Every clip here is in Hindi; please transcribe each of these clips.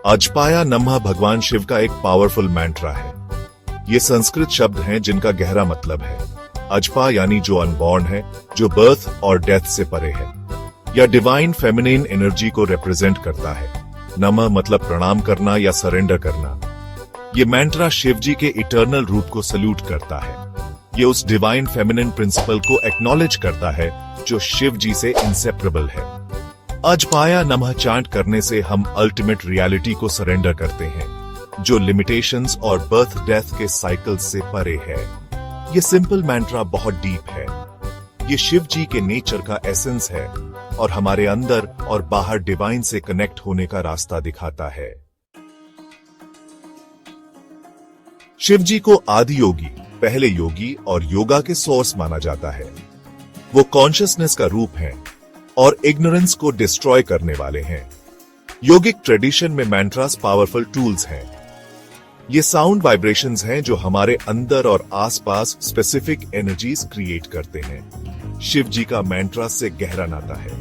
अजपाया नमः भगवान शिव का एक पावरफुल मैंट्रा है। ये संस्कृत शब्द हैं जिनका गहरा मतलब है। अजपा यानी जो अनबॉर्न है, जो बर्थ और डेथ से परे है, या डिवाइन फेमिनिन एनर्जी को रिप्रेजेंट करता है। नमः मतलब प्रणाम करना या सरेंडर करना। ये मैंट्रा शिव जी के इटर्नल रूप को सल्यूट करता है। ये उस डिवाइन फेमिनिन प्रिंसिपल को एक्नॉलेज करता है जो शिव जी से इंसेपरेबल है। अजपाया नमः चांट करने से हम अल्टीमेट रियलिटी को सरेंडर करते हैं, जो लिमिटेशंस और बर्थ डेथ के साइकिल से परे है। ये सिंपल मैंट्रा बहुत डीप है। ये शिव जी के नेचर का एसेंस है और हमारे अंदर और बाहर डिवाइन से कनेक्ट होने का रास्ता दिखाता है। शिव जी को आदि योगी, पहले योगी और योगा के सोर्स माना जाता है। वो कॉन्शियसनेस का रूप है और इग्नोरेंस को डिस्ट्रॉय करने वाले हैं। योगिक ट्रेडिशन में मैंट्रास पावरफुल टूल्स हैं। ये साउंड वाइब्रेशंस हैं जो हमारे अंदर और आसपास स्पेसिफिक एनर्जीज क्रिएट करते हैं। शिव जी का मैंट्रा से गहरा नाता है।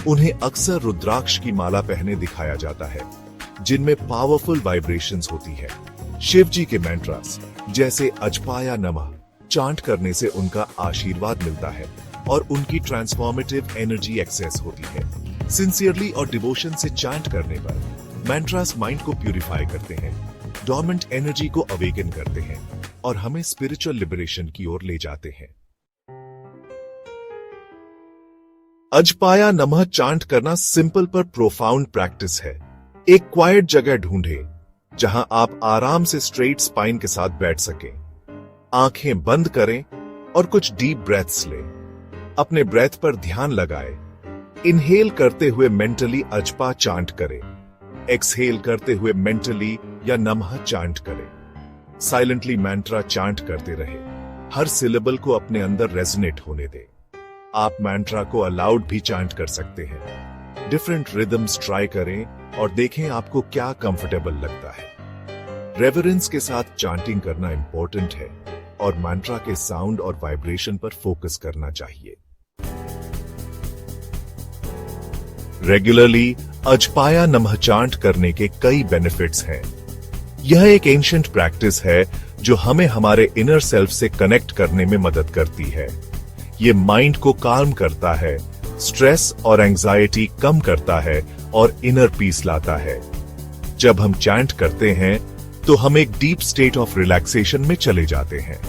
उन्हें अक्सर रुद्राक्ष की माला पहने दिखाया जाता है, जिनमें पावरफुल वाइब्रेशंस होती है। शिव जी के मैंट्रास जैसे अजपाया नमः चांट करने से उनका आशीर्वाद मिलता है और उनकी ट्रांसफॉर्मेटिव एनर्जी एक्सेस होती है। सिंसियरली और डिवोशन से चांट करने पर मैंट्रास माइंड को प्यूरिफाई करते हैं, डोर्मेंट एनर्जी को अवेकन करते हैं और हमें स्पिरिचुअल लिबरेशन की ओर ले जाते हैं। अजपाया नमः चांट करना सिंपल पर प्रोफाउंड प्रैक्टिस है। एक क्वाइट जगह ढूंढे जहां आप आराम से स्ट्रेट स्पाइन के साथ बैठ सकें। आंखें बंद करें और कुछ डीप ब्रेथ्स लें। अपने ब्रेथ पर ध्यान लगाएं। इनहेल करते हुए मेंटली अजपा चांट करें। एक्सहेल करते हुए मेंटली या नमः चांट करें। साइलेंटली मैंट्रा चांट करते रहे। हर सिलेबल को अपने अंदर रेजोनेट होने दें। आप मैंट्रा को अलाउड भी चांट कर सकते हैं। डिफरेंट रिदम्स ट्राई करें और देखें आपको क्या कंफर्टेबल लगता है। रेवरेंस के साथ चांटिंग करना इंपॉर्टेंट है और मैंट्रा के साउंड और वाइब्रेशन पर फोकस करना चाहिए। रेगुलरली अजपाया नमः चांट करने के कई बेनिफिट्स हैं। यह एक एंशिएंट प्रैक्टिस है जो हमें हमारे इनर सेल्फ से कनेक्ट करने में मदद करती है। ये माइंड को काम करता है, स्ट्रेस और एंजाइटी कम करता है और इनर पीस लाता है। जब हम चैंट करते हैं तो हम एक डीप स्टेट ऑफ रिलैक्सेशन में चले जाते हैं।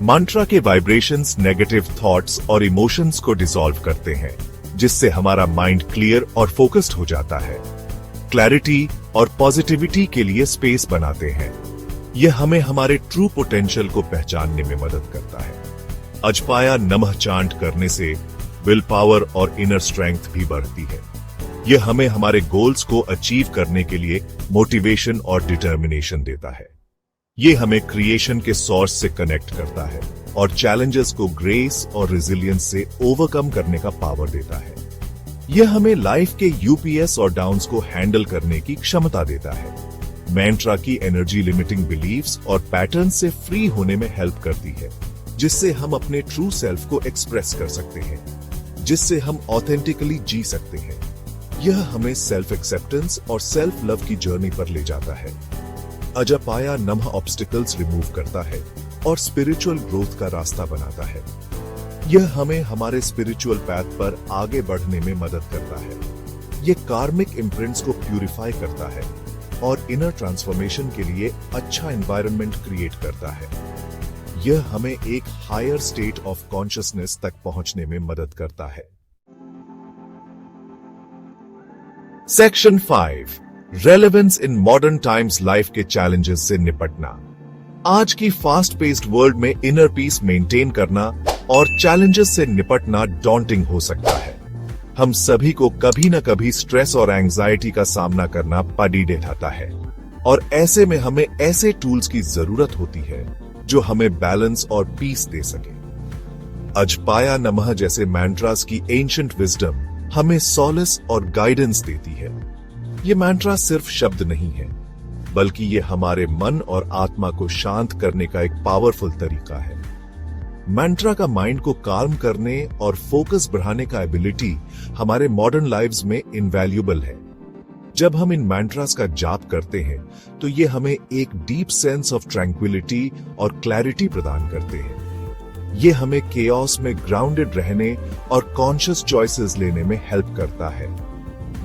मंत्रा के वाइब्रेशंस नेगेटिव थॉट्स और इमोशंस को डिसॉल्व करते हैं, जिससे हमारा माइंड क्लियर और फोकस्ड हो जाता है। क्लैरिटी और पॉजिटिविटी के लिए स्पेस बनाते हैं। यह हमें हमारे ट्रू पोटेंशियल को पहचानने में मदद करता है। अजपाया नमः चांट करने से विल पावर और इनर स्ट्रेंथ भी बढ़ती है। यह हमें हमारे गोल्स को अचीव करने के लिए मोटिवेशन और डिटर्मिनेशन देता है। यह हमें क्रिएशन के सोर्स से कनेक्ट करता है और चैलेंजेस को ग्रेस और रेजिलियंस से ओवरकम करने का पावर देता है। यह हमें लाइफ के यूपीएस और डाउन्स को हैंडल करने की क्षमता देता है। मैंट्रा की एनर्जी लिमिटिंग बिलीव्स और पैटर्न से फ्री होने में हेल्प करती है, जिससे हम अपने ट्रू सेल्फ को एक्सप्रेस कर सकते हैं, जिससे हम ऑथेंटिकली जी सकते हैं। यह हमें सेल्फ एक्सेप्टेंस और सेल्फ लव की जर्नी पर ले जाता है। अजपाया नमः ऑब्स्टिकल्स रिमूव करता है और स्पिरिचुअल ग्रोथ का रास्ता बनाता है। यह हमें हमारे स्पिरिचुअल पैथ पर आगे बढ़ने में मदद करता है। यह कार्मिक इम्प्रिंट्स को प्यूरिफाई करता है और इनर ट्रांसफॉर्मेशन के लिए अच्छा एनवायरनमेंट क्रिएट करता है। यह हमें एक हायर स्टेट ऑफ कॉन्शियसनेस तक पहुंचने में मदद करता है। Section 5 relevance in modern times life के चैलेंजेस से निपटना। आज की फास्ट पेस्ड वर्ल्ड में इनर पीस मेंटेन करना और चैलेंजेस से निपटना डॉन्टिंग हो सकता है। हम सभी को कभी न कभी स्ट्रेस और एंजाइटी का सामना करना पड़ी रहता है और ऐसे में हमें ऐसे टूल्स की जरूरत होती है जो हमें बैलेंस और पीस दे सके। अजपाया नमः जैसे मैंट्रास की एंशिएंट विजडम हमें सॉलिस और गाइडेंस देती है। ये मैंट्रा सिर्फ शब्द नहीं है, बल्कि ये हमारे मन और आत्मा को शांत करने का एक पावरफुल तरीका है। मैंट्रा का माइंड को काम करने और फोकस बढ़ाने का एबिलिटी हमारे मॉडर्न लाइव्स में इनवैल्यूएबल है। जब हम इन मैंट्रास का जाप करते हैं तो ये हमें एक डीप सेंस ऑफ ट्रैंक्विलिटी और क्लैरिटी प्रदान करते हैं। ये हमें केओस में ग्राउंडेड रहने और कॉन्शियस चॉइसेस लेने में हेल्प करता है।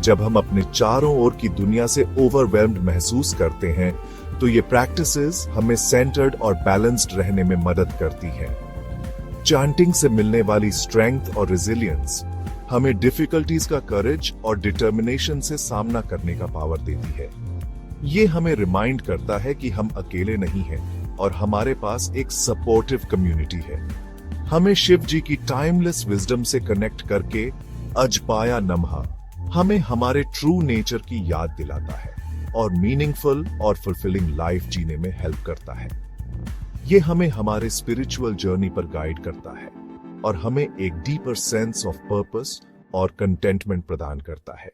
जब हम अपने चारों ओर की दुनिया से ओवरवेल्म्ड महसूस करते हैं तो ये प्रैक्टिसेस हमें सेंटर्ड और बैलेंस्ड रहने में मदद करती हैं। चांटिंग से मिलने वाली स्ट्रेंथ और रेजिलियंस हमें डिफिकल्टीज का करेज और डिटर्मिनेशन से सामना करने का पावर देती है। ये हमें रिमाइंड करता है कि हम अकेले नहीं हैं और हमारे पास एक सपोर्टिव कम्युनिटी है। हमें शिव जी की टाइमलेस विजडम से कनेक्ट करके अजपाया नमः हमें हमारे ट्रू नेचर की याद दिलाता है और मीनिंगफुल और फुलफिलिंग लाइफ जीने में हेल्प करता है। ये हमें हमारे स्पिरिचुअल जर्नी पर गाइड करता है और हमें एक डीपर सेंस ऑफ पर्पस और कंटेंटमेंट प्रदान करता है।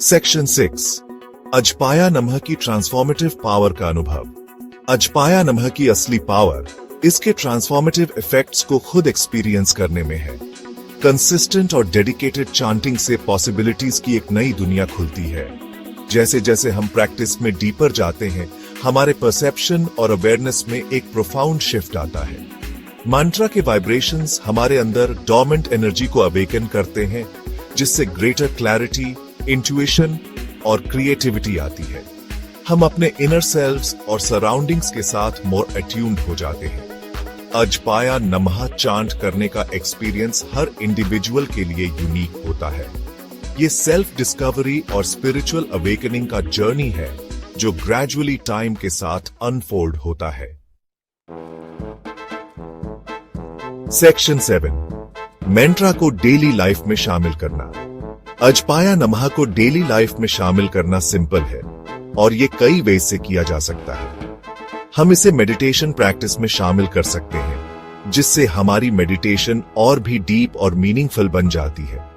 सेक्शन 6 अजपाया नमः की ट्रांसफॉर्मेटिव पावर का अनुभव। अजपाया नमः की असली पावर इसके ट्रांसफॉर्मेटिव इफेक्ट्स को खुद एक्सपीरियंस करने में है। कंसिस्टेंट और डेडिकेटेड चांटिंग से पॉसिबिलिटीज की एक नई दुनिया खुलती है। जैसे जैसे हम प्रैक्टिस में डीपर जाते हैं, हमारे परसेप्शन और अवेयरनेस में एक प्रोफाउंड शिफ्ट आता है। मंत्रा के वाइब्रेशंस हमारे अंदर डोर्मेंट एनर्जी को अवेकन करते हैं, जिससे ग्रेटर क्लैरिटी, इंट्यूशन और क्रिएटिविटी आती है। हम अपने इनर सेल्व्स और सराउंडिंग्स के साथ मोर अट्यून्ड हो जाते हैं। अजपाया नमः चांट करने का एक्सपीरियंस हर इंडिविजुअल के लिए यूनिक होता है। ये सेल्फ डिस्कवरी और स्पिरिचुअल अवेकनिंग का जर्नी है जो ग्रेजुअली टाइम के साथ अनफोल्ड होता है। सेक्शन 7 मंत्रा को डेली लाइफ में शामिल करना। अजपाया नमः को डेली लाइफ में शामिल करना सिंपल है और ये कई वे से किया जा सकता है। हम इसे मेडिटेशन प्रैक्टिस में शामिल कर सकते हैं, जिससे हमारी मेडिटेशन और भी डीप और मीनिंगफुल बन जाती है।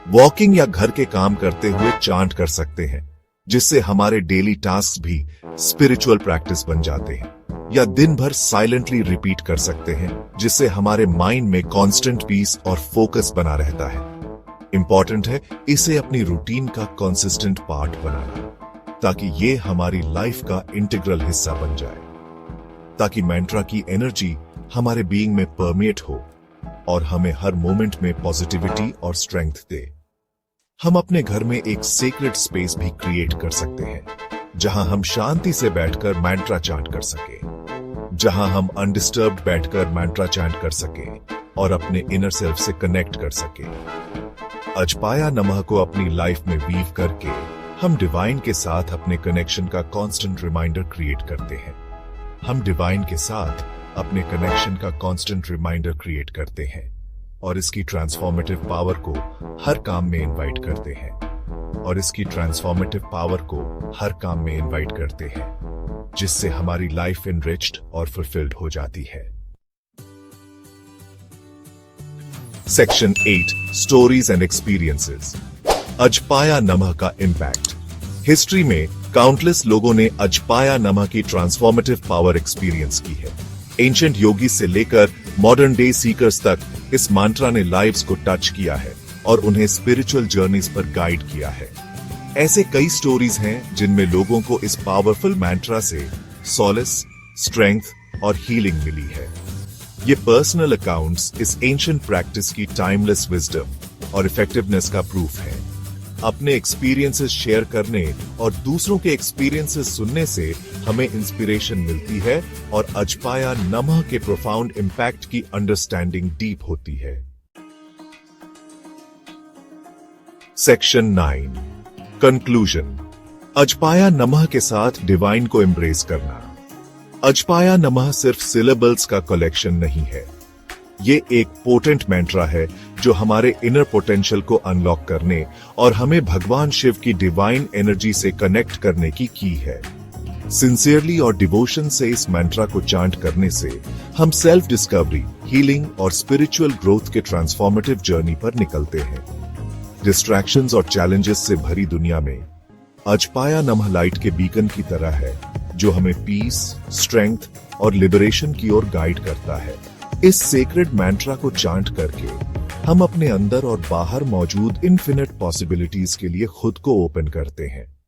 वॉकिंग या घर के काम करते हुए चांट कर सकते हैं, जिससे हमारे डेली टास्क भी स्पिरिचुअल प्रैक्टिस बन जाते हैं। या दिन भर साइलेंटली रिपीट कर सकते हैं, जिससे हमारे माइंड में कांस्टेंट पीस और फोकस बना रहता है। इंपॉर्टेंट है इसे अपनी रूटीन का कंसिस्टेंट पार्ट बनाना, ताकि ये हमारी लाइफ का इंटीग्रल हिस्सा बन जाए, ताकि मंत्रा की एनर्जी हमारे बीइंग में परमेट हो और हमें हर मोमेंट में पॉजिटिविटी और स्ट्रेंथ दे। हम अपने घर में एक सीक्रेट स्पेस भी क्रिएट कर सकते हैं, जहां हम शांति से बैठकर मंत्रा चांट कर सके, जहां हम अनडिस्टर्ब्ड बैठकर मंत्रा चांट कर सके और अपने इनर सेल्फ से कनेक्ट कर सके। अजपाया नमः को अपनी लाइफ में वीव करके हम डिवाइन के साथ अपने कनेक्शन का कांस्टेंट रिमाइंडर क्रिएट करते हैं। हम डिवाइन के साथ अपने कनेक्शन का कांस्टेंट रिमाइंडर क्रिएट करते हैं और इसकी ट्रांसफॉर्मेटिव पावर को हर काम में इनवाइट करते हैं जिससे हमारी लाइफ इनरिच्ड और फुलफिल्ड हो जाती है। Section 8 stories and experiences. अजपाया नमः का इम्पैक्ट। हिस्ट्री में काउंटलेस लोगों ने अजपाया नमः की ट्रांसफॉर्मेटिव पावर एक्सपीरियंस की है। एंशिएंट योगीज से लेकर मॉडर्न डे सीकर्स तक इस मंत्रा ने लाइव्स को टच किया है और उन्हें स्पिरिचुअल जर्नीज पर गाइड किया है। ऐसे कई स्टोरीज हैं जिनमें लोगों को इस पावरफुल मंत्रा से सॉलिस, स्ट्रेंथ और हीलिंग मिली है। ये पर्सनल अकाउंट्स इस एंशिएंट प्रैक्टिस की टाइमलेस विजडम और इफेक्टिवनेस का प्रूफ है। अपने एक्सपीरियंसेस शेयर करने और दूसरों के एक्सपीरियंसेस सुनने से हमें इंस्पिरेशन मिलती है और अजपाया नमः के प्रोफाउंड इंपैक्ट की अंडरस्टैंडिंग डीप होती है। Section 9 conclusion. अजपाया नमः के साथ डिवाइन को एम्ब्रेस करना। अजपाया नमः सिर्फ सिलेबल्स का कलेक्शन नहीं है, ये एक पोटेंट मंत्रा है जो हमारे इनर पोटेंशियल को अनलॉक करने और हमें भगवान शिव की डिवाइन एनर्जी से कनेक्ट करने की है। सिंसियरली और डिवोशन से इस मंत्रा को चांट करने से हम सेल्फ डिस्कवरी, हीलिंग और स्पिरिचुअल ग्रोथ के ट्रांसफॉर्मेटिव जर्नी पर निकलते हैं। डिस्ट्रैक्शंस और चैलेंजेस से भरी दुनिया में अजपाया नमः लाइट के बीकन की तरह है, जो हमें पीस, स्ट्रेंथ और लिबरेशन की ओर गाइड करता है। इस सेक्रेड मंत्रा को चांट करके हम अपने अंदर और बाहर मौजूद इन्फिनिट पॉसिबिलिटीज के लिए खुद को ओपन करते हैं।